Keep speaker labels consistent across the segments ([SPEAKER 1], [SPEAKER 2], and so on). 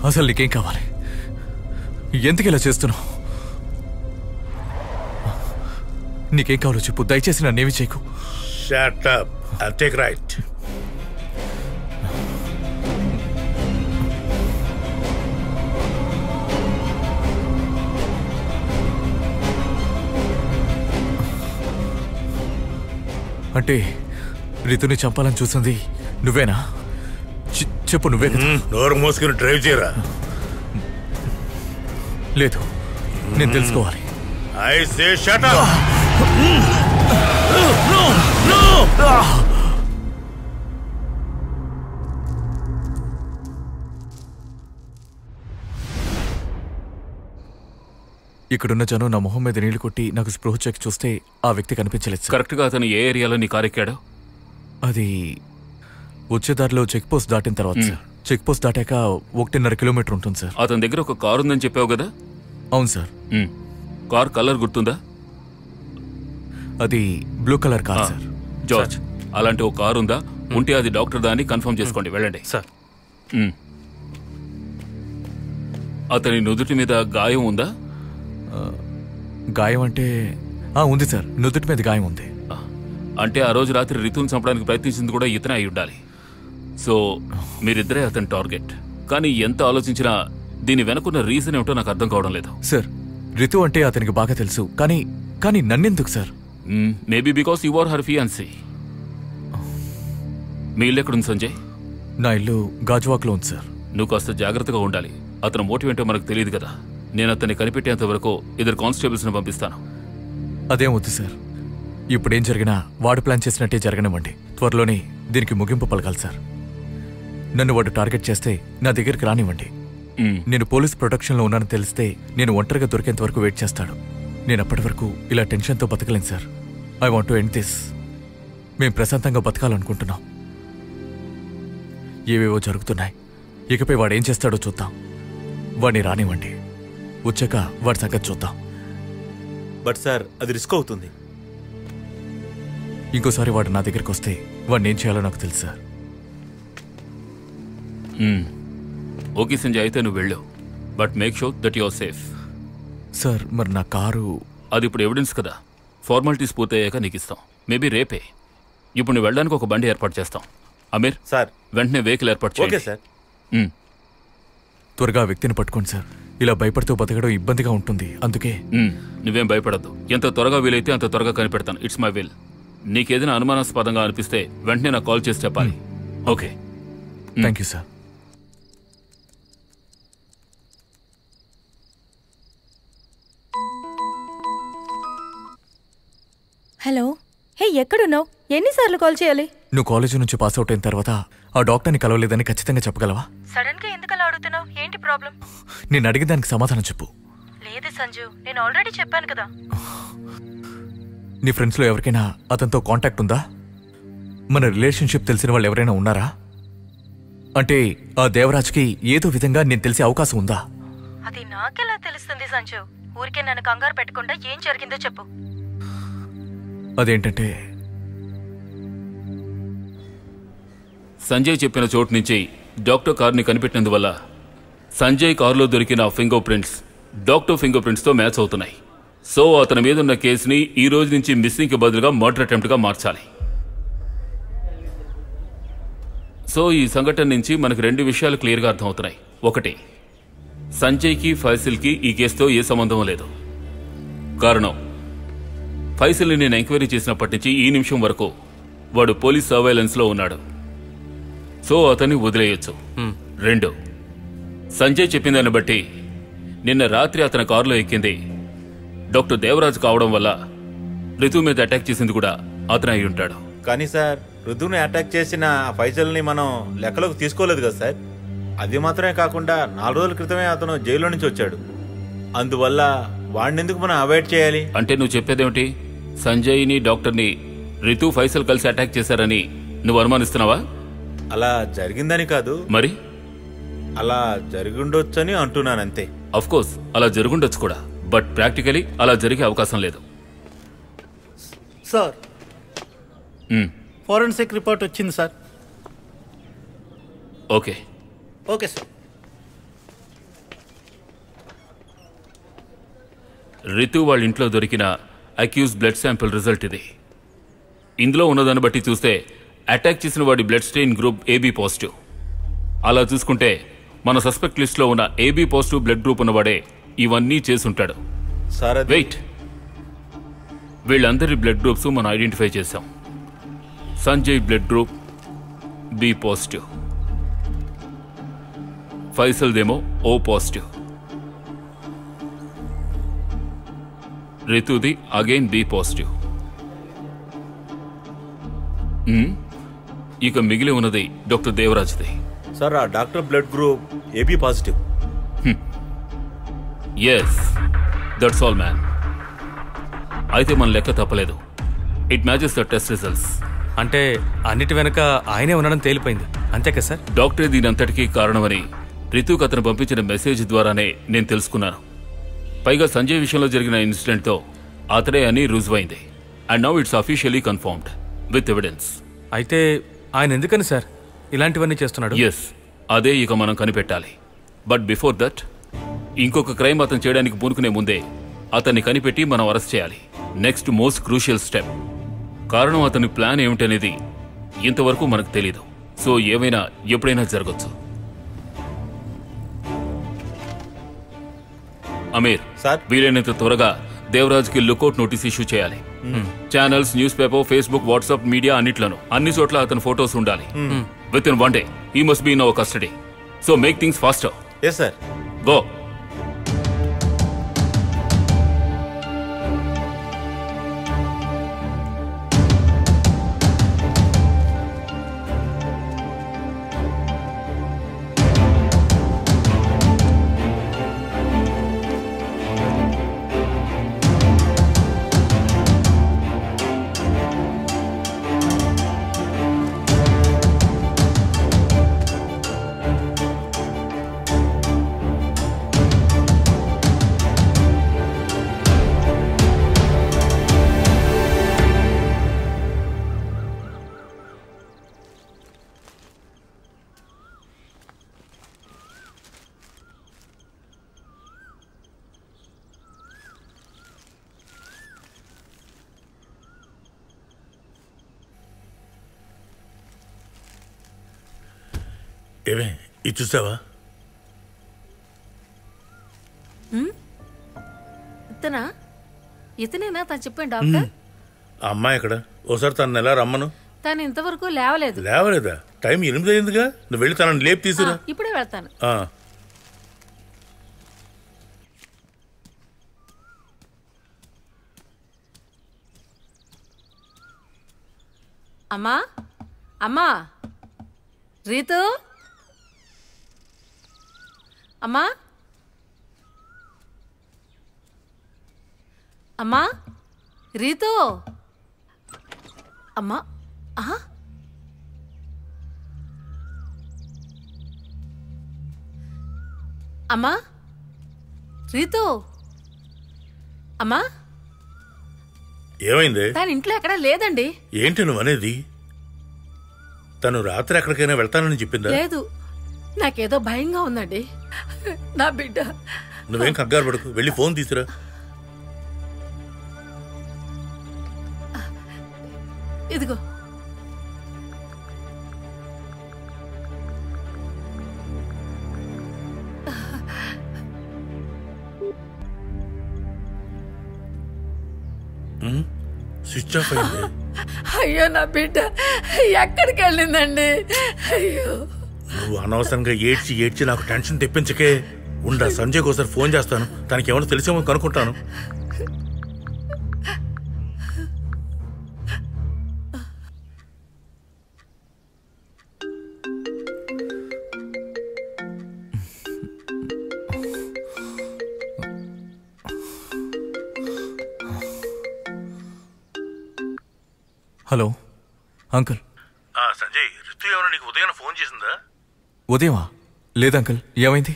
[SPEAKER 1] అసలు నీకేం కావాలి? ఎందుకు ఇలా చేస్తున్నావు? నీకేం కావాలో చెప్పు, దయచేసి నన్నేమి చేయకు.
[SPEAKER 2] Shut up. I'll take right.
[SPEAKER 1] అంటే రితుని చంపాలని చూసింది నువ్వేనా? చెప్పు, నువ్వే కదా?
[SPEAKER 2] నోరు మోసుకుని డ్రైవ్ చేయరా.
[SPEAKER 1] లేదు, నేను తెలుసుకోవాలి.
[SPEAKER 2] I say shut up. ఇక్కడున్న జనం నా మొహం మీద నీళ్లు కొట్టి నాకు స్పృహ చెక్ చూస్తే ఆ వ్యక్తి కనిపించలేదు.
[SPEAKER 3] కరెక్ట్ గా అతను ఏ ఏరియాలో నీ కారు ఎక్కాడు?
[SPEAKER 1] అది వచ్చేదారిలో చెక్ పోస్ట్ దాటిన తర్వాత సార్. చెక్ పోస్ట్ దాటాక 1.5 కిలోమీటర్ ఉంటుంది సార్.
[SPEAKER 3] అతని దగ్గర ఒక కారు ఉందని చెప్పావు కదా?
[SPEAKER 1] అవును సార్.
[SPEAKER 3] కార్ కలర్ గుర్తుందా?
[SPEAKER 1] అది blue colour car sir.
[SPEAKER 3] George, అలాంటి ఒక కారు ఉందా? ఉంటే అది డాక్టర్ దాన్ని కన్ఫర్మ్ చేసుకోండి. వెళ్ళండి
[SPEAKER 4] సార్.
[SPEAKER 3] అతని నుదుటి మీద గాయం ఉందా?
[SPEAKER 1] గాయం అంటే ఉంది సార్, నుదుటి మీద గాయం ఉంది.
[SPEAKER 3] అంటే ఆ రోజు రాత్రి రితుని చంపడానికి ప్రయత్నించింది కూడా ఇతనే అయి ఉండాలి. సో మీరిద్దరే అతని టార్గెట్. కానీ ఎంత ఆలోచించినా దీని వెనుకున్న రీజన్ ఏమిటో నాకు అర్థం కావడం లేదు.
[SPEAKER 1] సార్, రితు అంటే అతనికి బాగా తెలుసు, కానీ నన్నెందుకు sir?
[SPEAKER 3] Maybe because you are her fiancee. మీ ఇల్లు ఎక్కడుంది సంజయ్?
[SPEAKER 1] నా ఇల్లు గాజువాక్లో ఉంది సార్.
[SPEAKER 3] నువ్వు కాస్త జాగ్రత్తగా ఉండాలి. అతను మోటివ్ ఏంటో మనకు తెలియదు కదా. నేను అతన్ని కనిపెట్టేంత వరకు 2 కానిస్టేబుల్స్ని పంపిస్తాను.
[SPEAKER 1] అదేం వద్దు సార్. ఇప్పుడేం జరిగినా వాడు ప్లాన్ చేసినట్టే జరగనివ్వండి. త్వరలోనే దీనికి ముగింపు పలకాలి సార్. నన్ను వాడు టార్గెట్ చేస్తే నా దగ్గరికి రానివ్వండి. నేను పోలీస్ ప్రొటెక్షన్లో ఉన్నానని తెలిస్తే నేను ఒంటరిగా దొరికేంత వరకు వెయిట్ చేస్తాడు. నేను అప్పటి వరకు ఇలా టెన్షన్తో బతకలేను sir. I want to end this. మేము ప్రశాంతంగా బతకాలనుకుంటున్నాం. ఏవేవో జరుగుతున్నాయి. ఇకపై వాడేం చేస్తాడో చూద్దాం. వాడిని రానివ్వండి. వచ్చాక వాడి సంగతి చూద్దాం.
[SPEAKER 4] బట్ సార్, అది రిస్క్ అవుతుంది.
[SPEAKER 1] ఇంకోసారి వాడు నా దగ్గరికి వస్తే వాడిని ఏం చేయాలో నాకు తెలుసు సార్.
[SPEAKER 3] ఓకే సంజయ్, అయితే నువ్వు వెళ్ళు. But make sure that you are safe.
[SPEAKER 1] Sir, మరి నా కారు?
[SPEAKER 3] అది ఇప్పుడు ఎవిడెన్స్ కదా. ఫార్మాలిటీస్ పూర్తయ్యాక నీకు ఇస్తాం. మేబీ రేపే. ఇప్పుడు నువ్వు వెళ్ళడానికి ఒక బండి ఏర్పాటు చేస్తాం. అమీర్
[SPEAKER 4] సార్,
[SPEAKER 3] వెంటనే వెహికల్ ఏర్పాటు చేయండి.
[SPEAKER 4] Okay sir.
[SPEAKER 1] త్వరగా వ్యక్తిని పట్టుకోండి సార్. ఇలా భయపడుతూ బతకడం ఇబ్బందిగా ఉంటుంది. అందుకే
[SPEAKER 3] నువ్వేం భయపడద్దు. ఎంత త్వరగా వీలైతే అంత త్వరగా కనిపెడతాను. It's my will. నీకేదైనా అనుమానాస్పదంగా అనిపిస్తే వెంటనే నాకు కాల్ చేసి చెప్పాలి. Okay,
[SPEAKER 1] thank you sir.
[SPEAKER 5] Hello. Hey, ఎక్కడున్నావు? ఎన్నిసార్లు కాల్ చేయాలి?
[SPEAKER 1] నువ్వు కాలేజీ నుంచి పాస్ అవుట్ అయిన తర్వాత ఆ డాక్టర్ని కలవలేదని ఖచ్చితంగా చెప్పగలవా?
[SPEAKER 5] సడన్ గా ఎందుకు అలా అడుగుతున్నావు? ఏంటి ప్రాబ్లం?
[SPEAKER 1] నేను అడిగిన దానికి సమాధానం చెప్పు.
[SPEAKER 5] లేదు సంజు, నేను ఆల్రెడీ చెప్పాను కదా.
[SPEAKER 1] నీ ఫ్రెండ్స్లో ఎవరికైనా అతనితో కాంటాక్ట్ ఉందా? మన రిలేషన్షిప్ తెలిసిన వాళ్ళు ఎవరైనా ఉన్నారా? అంటే ఆ దేవరాజ్కి ఏదో విధంగా నేను తెలిసే అవకాశం ఉందా?
[SPEAKER 5] అది నాకెలా తెలుస్తుంది సంజు? ఊరికే నన్ను కంగారు పెట్టకుండా ఏం జరిగిందో చెప్పు.
[SPEAKER 1] అదేంటంటే,
[SPEAKER 3] సంజయ్ చెప్పిన చోటు నుంచి డాక్టర్ కార్ని కనిపెట్టినందువల్ల సంజయ్ కారులో దొరికిన ఫింగర్ ప్రింట్స్ డాక్టర్ ఫింగర్ ప్రింట్స్తో మ్యాచ్ అవుతున్నాయి. సో అతని మీద ఉన్న కేసుని ఈ రోజు నుంచి మిస్సింగ్కి బదులుగా మర్డర్ అటెంప్ట్గా మార్చాలి. సో ఈ సంఘటన నుంచి మనకు 2 విషయాలు క్లియర్గా అర్థమవుతున్నాయి. ఒకటి, సంజయ్కి ఫైసిల్కి ఈ కేసుతో ఏ సంబంధం లేదు. కారణం, ఫైసిల్ని నేను ఎంక్వైరీ చేసినప్పటి నుంచి ఈ నిమిషం వరకు వాడు పోలీస్ సర్వైలెన్స్లో ఉన్నాడు. సో అతన్ని వదిలేయొచ్చు. 2, సంజయ్ చెప్పిన దాన్ని బట్టి నిన్న రాత్రి అతని కారులో ఎక్కింది డాక్టర్ దేవరాజ్ కావడం వల్ల రితు మీద అటాక్ చేసింది కూడా అతను అయి ఉంటాడు.
[SPEAKER 4] కానీ సార్, రుతుని అటాక్ చేసిన ఫైజల్ని మనం లెక్కలోకి తీసుకోలేదు కదా సార్. అది మాత్రమే కాకుండా 4 రోజుల క్రితమే అతను జైల్లో నుంచి వచ్చాడు. అందువల్ల వాడిని ఎందుకు మనం అవాయిడ్ చేయాలి?
[SPEAKER 3] అంటే నువ్వు చెప్పేదేమిటి? సంజయ్ని డాక్టర్ని రితు ఫైసల్ కలిసి అటాక్ చేశారని నువ్వు అనుమానిస్తున్నావా?
[SPEAKER 4] అలా జరిగిందని కాదు,
[SPEAKER 3] మరి
[SPEAKER 4] అలా జరిగిండొచ్చని అంటున్నానంతే.
[SPEAKER 3] అఫ్ కోర్స్ అలా జరుగుండొచ్చు కూడా, బట్ ప్రాక్టికలీ అలా జరిగే అవకాశం లేదు.
[SPEAKER 6] సార్, ఫోరెన్సిక్ రిపోర్ట్ వచ్చింది sir.
[SPEAKER 3] Okay
[SPEAKER 6] okay sir.
[SPEAKER 3] Ritu వాళ్ళ ఇంట్లో దొరికిన అక్యూజ్ బ్లడ్ శాంపిల్ రిజల్ట్ ఇది. ఇందులో ఉన్నదాన్ని బట్టి చూస్తే అటాక్ చేసిన వాడి blood strain group AB positive. అలా చూసుకుంటే మన సస్పెక్ట్ లిస్ట్లో ఉన్న AB పాజిటివ్ బ్లడ్ గ్రూప్ ఉన్నవాడే ఇవన్నీ చేసుంటాడు. వెయిట్, వీళ్ళందరి బ్లడ్ గ్రూప్స్ మనం ఐడెంటిఫై చేశాం. Sanjay blood group B positive, ఫైసల్దేమో O పాజిటివ్, రితుది అగైన్ B పాజిటివ్. ఇక మిగిలి ఉన్నది డాక్టర్ దేవరాజ్ది.
[SPEAKER 4] సార్ ఆ doctor blood group AB positive.
[SPEAKER 3] Yes, that's all man. అయితే మన లెక్క తప్పలేదు. It matches the test results.
[SPEAKER 6] అంటే అన్నిటి వెనక ఆయనే ఉన్నాడని తేలిపోయింది అంతే కదా సార్?
[SPEAKER 3] డాక్టరే దీనంతటికీ కారణమని రితుకు అతను పంపించిన మెసేజ్ ద్వారానే నేను తెలుసుకున్నాను. పైగా సంజయ్ విషయంలో జరిగిన ఇన్సిడెంట్తో అతడే అని రుజువైంది. And now it's officially confirmed with evidence.
[SPEAKER 6] అయితే ఆయన ఎందుకని సార్ ఇలాంటివన్నీ చేస్తున్నాడు?
[SPEAKER 3] ఎస్, అదే ఇక మనం కనిపెట్టాలి. బట్ బిఫోర్ దట్ ఇంకొక క్రైమ్ అతను చేయడానికి పూనుకునే ముందే అతన్ని కనిపెట్టి మనం అరెస్ట్ చేయాలి. Next most crucial step. కారణం అతని ప్లాన్ ఏమిటనేది ఇంతవరకు మనకు తెలీదు. సో ఏమైనా ఎప్పుడైనా జరగచ్చు. అమీర్
[SPEAKER 4] సార్,
[SPEAKER 3] వీలైనంత త్వరగా దేవరాజ్కి లుకౌట్ నోటీస్ ఇష్యూ చేయాలి. Channels, news paper, Facebook, WhatsApp, media అన్నిట్లను అన్ని చోట్ల అతని ఫోటోస్ ఉండాలి. Within 1 day he must be in our custody. So make things faster.
[SPEAKER 4] Yes sir.
[SPEAKER 3] Go.
[SPEAKER 7] ఏమే ఇది చూసావా?
[SPEAKER 8] ఇతనేనా తను చెప్పాను డాక్టర్?
[SPEAKER 7] ఆ అమ్మాయి ఎక్కడ? ఓసారి తను ఎలా రమ్మను.
[SPEAKER 8] తను ఇంతవరకు లేవలేదు.
[SPEAKER 7] లేవలేదా? టైం 8 అయిందిగా. నువ్వు వెళ్ళి తనని లేపు తీసుకురా.
[SPEAKER 8] ఇప్పుడే వెళ్తాను. అమ్మా, అమ్మా, రీతు, అమ్మా, అమ్మా, రీతు, అమ్మా, అమ్మా, రీతు, అమ్మా.
[SPEAKER 7] ఏమైంది?
[SPEAKER 8] తన ఇంట్లో ఎక్కడా లేదండి.
[SPEAKER 7] ఏంటి నువ్వు అనేది? తను రాత్రి ఎక్కడికైనా వెళ్తానని చెప్పిందా?
[SPEAKER 8] లేదు, నాకేదో భయంగా ఉందండి. నా బిడ్డ.
[SPEAKER 7] నువ్వేం కంగారు పడుకు, వెళ్ళి ఫోన్ తీసురా.
[SPEAKER 8] ఇదిగో.
[SPEAKER 7] స్విచ్ ఆఫ్ అయింది.
[SPEAKER 8] అయ్యో, నా బిడ్డ ఎక్కడికి వెళ్ళిందండి? అయ్యో,
[SPEAKER 7] నువ్వు అనవసరంగా ఏడ్చి ఏడ్చి నాకు టెన్షన్ తెప్పించకే. ఉండా, సంజయ్ ఒకసారి ఫోన్ చేస్తాను. తనకి ఏమైనా తెలిసేమో కనుక్కుంటాను.
[SPEAKER 1] Hello uncle.
[SPEAKER 7] సంజయ్, రితు ఏమైనా నీకు ఉదయాన్నే ఫోన్ చేసిందా?
[SPEAKER 1] ఉదయమా? లేదు అంకుల్, ఏమైంది?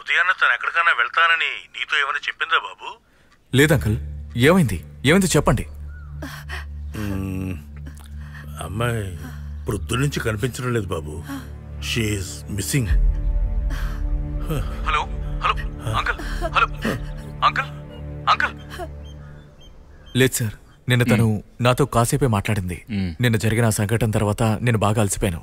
[SPEAKER 7] ఉదయాన్నే తను ఎక్కడికైనా వెళ్తానని నీతో ఏమైనా చెప్పిందా బాబు?
[SPEAKER 1] లేదు అంకుల్, ఏమైంది? ఏమైంది చెప్పండి.
[SPEAKER 7] అమ్మాయి ప్రొద్దు నుంచి కనిపించడం లేదు బాబు. She is missing.
[SPEAKER 1] Hello hello uncle, hello uncle. Uncle లేదు సార్, నిన్న తను నాతో కాసేపే మాట్లాడింది. నిన్న జరిగిన ఆ సంఘటన తర్వాత నేను బాగా అలసిపోయాను.